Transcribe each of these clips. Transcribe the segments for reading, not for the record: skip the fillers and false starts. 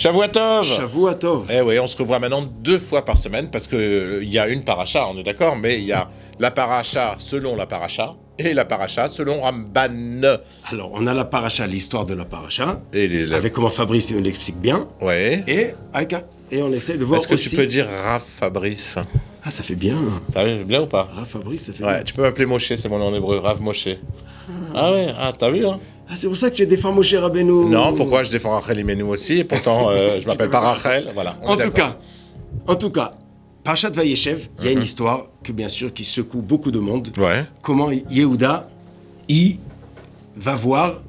Shavuatov. Shavuatov. Eh oui, on se revoit maintenant 2 fois par semaine parce que il y a une paracha, on est d'accord, mais il y a la paracha selon la paracha et la paracha selon Ramban. Alors, on a la paracha, l'histoire de la paracha, Et avec comment Fabrice nous l'explique bien, ouais. et on essaie de voir Est-ce que aussi... tu peux dire Rav Fabrice? Ah, ça fait bien. Ça va bien ou pas? Rav Fabrice, ça fait Ouais, bien. tu peux m'appeler Moshe, c'est mon nom en hébreu, Rav Moshe. Ah ouais, t'as vu, hein? Ah, c'est pour ça que tu défends Moshe Rabbeinu. Non, pourquoi je défends Rachel Imenu aussi, et pourtant je m'appelle pas Rachel, voilà. En tout cas, Parashat Vayeshev, il y a une histoire que bien sûr qui secoue beaucoup de monde. Ouais. Comment Yehuda, il va voir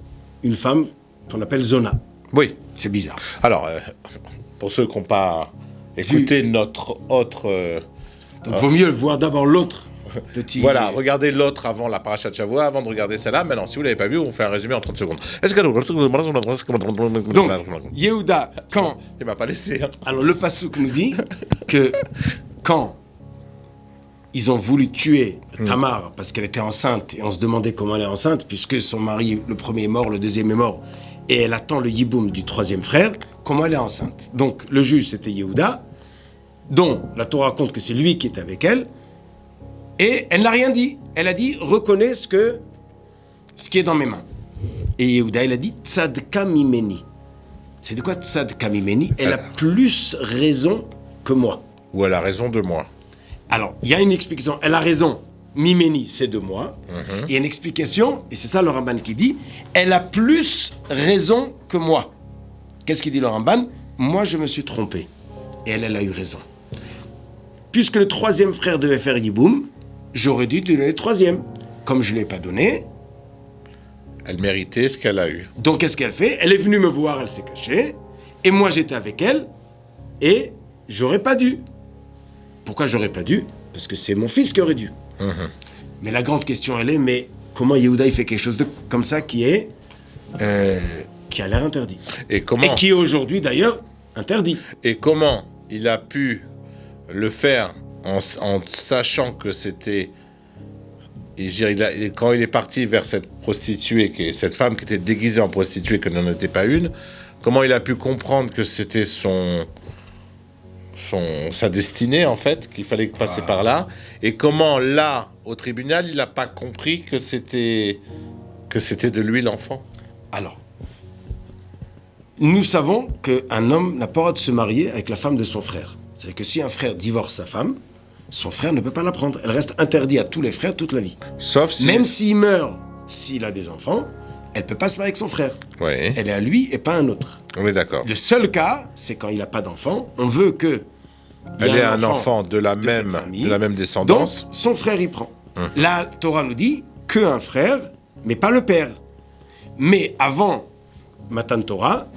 une femme qu'on appelle Zona. Oui. C'est bizarre. Alors, pour ceux qui n'ont pas écouté notre autre... Donc, vaut mieux voir d'abord l'autre petit... Voilà, regardez l'autre avant la paracha de Shavua, avant de regarder celle-là. Maintenant, si vous ne l'avez pas vu, on fait un résumé en 30 secondes. Donc, Yehuda, quand... Il m'a pas laissé. Hein. Alors, le passouk nous dit que quand ils ont voulu tuer Tamar parce qu'elle était enceinte, et on se demandait comment elle est enceinte, puisque son mari, le premier est mort, le deuxième est mort, et elle attend le yiboum du troisième frère, comment elle est enceinte. Donc, le juge, c'était Yehuda, dont la Torah raconte que c'est lui qui est avec elle, et elle n'a rien dit. Elle a dit, reconnais ce qui est dans mes mains. Et Yehuda, il a dit, tzadka mimeni. C'est de quoi tzadka mimeni? Elle a plus raison que moi. Ou elle a raison de moi. Alors, il y a une explication. Elle a raison. Mimeni, c'est de moi. Il y a une explication, et c'est ça le Ramban qui dit, elle a plus raison que moi. Qu'est-ce qu'il dit le Ramban? Moi, je me suis trompé. Et elle a eu raison. Puisque le troisième frère devait faire Yiboum, j'aurais dû donner le troisième. Comme je ne l'ai pas donné... Elle méritait ce qu'elle a eu. Donc, qu'est-ce qu'elle fait? Elle est venue me voir, elle s'est cachée. Et moi, j'étais avec elle. Et j'aurais pas dû. Pourquoi j'aurais pas dû? Parce que c'est mon fils qui aurait dû. Mais la grande question, elle est, mais comment Yehuda, il fait quelque chose comme ça qui a l'air interdit? Et qui est aujourd'hui, d'ailleurs, interdit. Et comment il a pu le faire en sachant que c'était... quand il est parti vers cette prostituée, cette femme qui était déguisée en prostituée, que n'en était pas une, comment il a pu comprendre que c'était sa destinée, en fait, qu'il fallait passer par là, et comment, là, au tribunal, il n'a pas compris que c'était de lui l'enfant. Alors, nous savons qu'un homme n'a pas le droit de se marier avec la femme de son frère. C'est-à-dire que si un frère divorce sa femme, son frère ne peut pas la prendre. Elle reste interdite à tous les frères toute la vie. Sauf si... Même s'il meurt, s'il a des enfants, elle ne peut pas se marier avec son frère. Oui. Elle est à lui et pas à un autre. On est d'accord. Le seul cas, c'est quand il n'a pas d'enfant. On veut que... Elle ait un enfant de la même descendance. Donc, son frère y prend. La Torah nous dit qu'un frère, mais pas le père. Mais avant Matan Torah,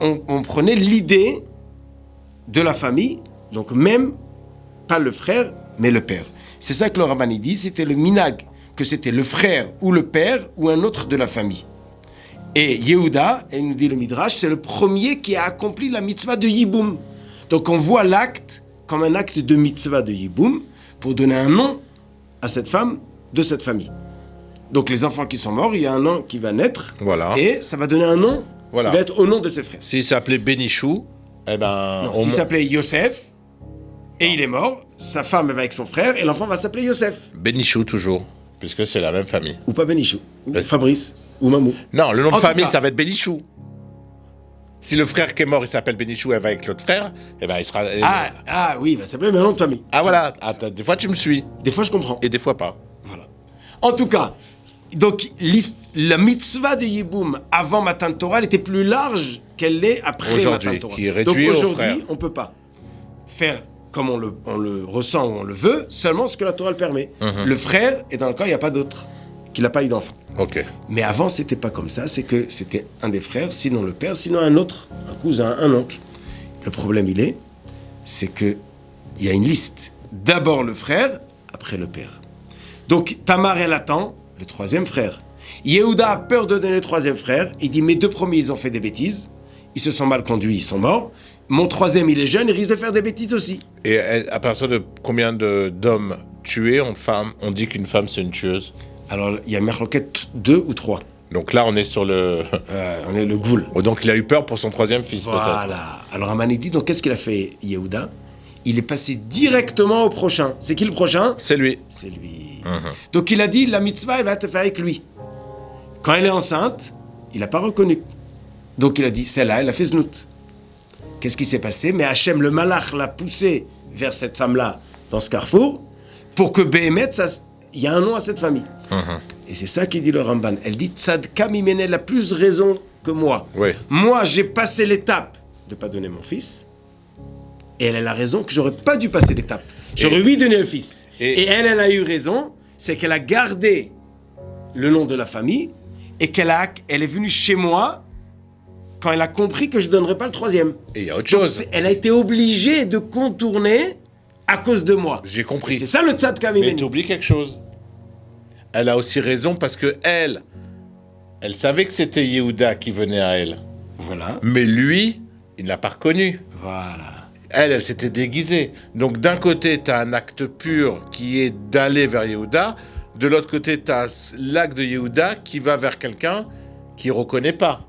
on prenait l'idée de la famille, donc même pas le frère, mais le père. C'est ça que le Rabbani dit, c'était le minag, que c'était le frère ou le père ou un autre de la famille. Et Yehuda, et nous dit le Midrash, c'est le premier qui a accompli la mitzvah de Yiboum. Donc on voit l'acte comme un acte de mitzvah de Yiboum pour donner un nom à cette femme de cette famille. Donc les enfants qui sont morts, il y a un nom qui va naître, voilà. Et ça va donner un nom, qui va être au nom de ses frères. S'il s'appelait Benichou, eh ben... Non, s'il s'appelait Yosef, et il est mort, sa femme va avec son frère, et l'enfant va s'appeler Yosef. Benichou toujours, puisque c'est la même famille. Ou pas Benichou, ou Fabrice, ou Mamou. Non, le nom de famille, ça va être Benichou. Si le frère qui est mort, il s'appelle Benichou, elle va avec l'autre frère, eh ben il sera... Oui, il va s'appeler le nom de famille. Ah voilà, des fois tu me suis. Des fois je comprends. Et des fois pas. Voilà. En tout cas, donc la mitzvah de Yiboum avant Matan Torah, elle était plus large qu'elle l'est après Matan Torah. Qui est réduit donc au aujourd'hui, frère. on ne peut pas faire comme on le ressent ou on le veut, seulement ce que la Torah le permet. Le frère, et dans le cas, il n'y a pas d'autre, qu'il n'a pas eu d'enfant. Ok. Mais avant, c'était pas comme ça, c'est que c'était un des frères, sinon le père, sinon un autre, un cousin, un oncle. Le problème, c'est qu'il y a une liste. D'abord le frère, après le père. Donc Tamar, elle attend le troisième frère. Yehuda a peur de donner le troisième frère. Il dit, mes deux premiers, ils ont fait des bêtises. Ils se sont mal conduits, ils sont morts. Mon troisième, il est jeune, il risque de faire des bêtises aussi. Et à partir de combien d'hommes tués, on dit qu'une femme, c'est une tueuse? Alors, il y a Merloquette 2 ou 3. Donc là, on est sur le... On est le Gvoul. Oh, donc il a eu peur pour son troisième fils, peut-être. Voilà. Alors Aman dit, donc qu'est-ce qu'il a fait, Yehuda? Il est passé directement au prochain. C'est qui le prochain? C'est lui. C'est lui. Mhm. Donc il a dit, la mitzvah, elle va te faire avec lui. Quand elle est enceinte, il n'a pas reconnu. Donc il a dit, celle-là, elle a fait znout. Qu'est-ce qui s'est passé? Mais Hachem, le malach, l'a poussé vers cette femme-là, dans ce carrefour, pour que Béhémet, il y a un nom à cette famille. Et c'est ça qui dit le Ramban. Elle dit, Tzadka mimene, elle a plus raison que moi. Oui. Moi, j'ai passé l'étape de ne pas donner mon fils. Et elle a raison que j'aurais pas dû passer l'étape. J'aurais oui donné le fils. Et elle a eu raison, c'est qu'elle a gardé le nom de la famille et elle est venue chez moi quand elle a compris que je ne donnerais pas le troisième. Et il y a autre Donc, chose. elle a été obligée de contourner à cause de moi. J'ai compris. Et c'est ça le Tzadka Mais mimeni. tu oublies quelque chose. Elle a aussi raison parce que elle savait que c'était Yehuda qui venait à elle. Voilà. Mais lui, il ne l'a pas reconnu. Voilà. Elle s'était déguisée. Donc d'un côté, tu as un acte pur qui est d'aller vers Yehuda. De l'autre côté, tu as l'acte de Yehuda qui va vers quelqu'un qui ne reconnaît pas.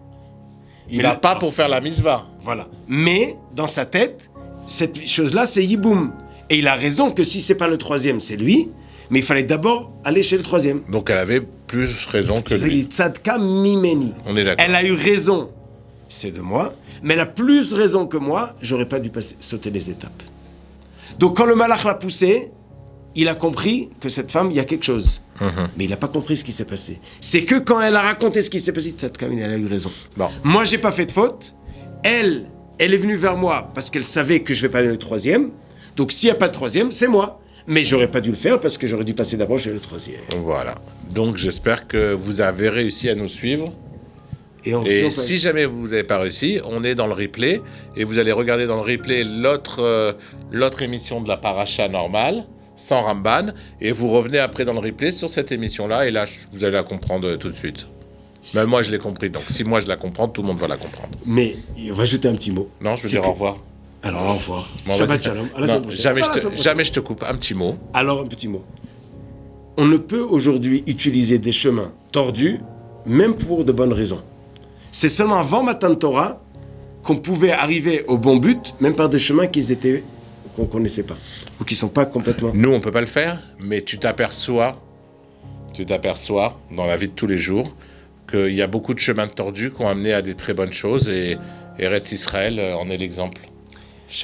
Il Mais va là, pas pour faire la misva. Voilà. Mais, dans sa tête, cette chose-là, c'est Yiboum. Et il a raison que si c'est pas le troisième, c'est lui. Mais il fallait d'abord aller chez le troisième. Donc elle avait plus raison que C'est ça qu'il lui. dit Tzadka mimeni. On est d'accord. Elle a eu raison, c'est de moi. Mais elle a plus raison que moi, j'aurais pas dû sauter les étapes. Donc quand le malach l'a poussé, il a compris que cette femme, il y a quelque chose. Mais il n'a pas compris ce qui s'est passé. C'est que quand elle a raconté ce qui s'est passé, Tzadka mimeni, elle a eu raison. Bon. Moi, j'ai pas fait de faute. Elle est venue vers moi parce qu'elle savait que je vais pas aller le troisième. Donc s'il n'y a pas de troisième, c'est moi. Mais j'aurais pas dû le faire parce que j'aurais dû passer d'abord chez le troisième. Voilà. Donc j'espère que vous avez réussi à nous suivre. Et si jamais vous n'avez pas réussi, on est dans le replay. Et vous allez regarder dans le replay l'autre émission de la paracha normale, sans Ramban. Et vous revenez après dans le replay sur cette émission-là. Et là, vous allez la comprendre tout de suite. Même moi, je l'ai compris. Donc si moi, je la comprends, tout le monde va la comprendre. Mais on va ajouter un petit mot. Non, je veux dire au revoir. Alors, au revoir. Bon, Shabbat shalom. À la semaine prochaine. Jamais je te coupe. Un petit mot. Alors, un petit mot. On ne peut aujourd'hui utiliser des chemins tordus, même pour de bonnes raisons. C'est seulement avant Matan Torah qu'on pouvait arriver au bon but, même par des chemins qu'on ne connaissait pas, ou qui ne sont pas complètement... Nous, on ne peut pas le faire, mais tu t'aperçois dans la vie de tous les jours qu'il y a beaucoup de chemins tordus qui ont amené à des très bonnes choses, et Eretz Israël en est l'exemple.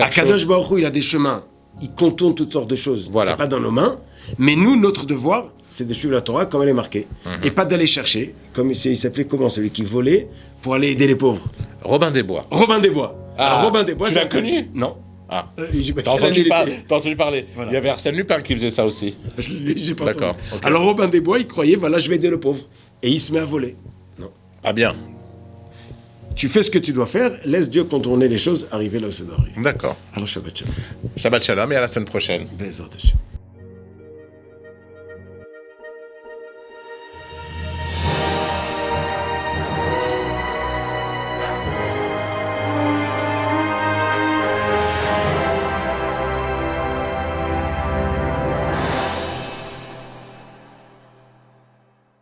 Akadosh Baruch Hu, il a des chemins, il contourne toutes sortes de choses. Voilà. C'est pas dans nos mains, mais nous, notre devoir, c'est de suivre la Torah comme elle est marquée, et pas d'aller chercher, comme il s'appelait comment, celui qui volait pour aller aider les pauvres. Robin des Bois. Robin des Bois. Ah, Alors, Robin des Bois, tu l'as connu? Non. Ah. J'ai T'as entendu parler. Voilà. Il y avait Arsène Lupin qui faisait ça aussi. J'ai pas D'accord, entendu. ok. Alors Robin des Bois, il croyait, voilà, je vais aider le pauvre. Et il se met à voler. Non. Ah bien. Tu fais ce que tu dois faire, laisse Dieu contourner les choses, arriver là où ça doit arriver. D'accord. Alors Shabbat Shalom. Shabbat Shalom et à la semaine prochaine. Bezrat Hashem.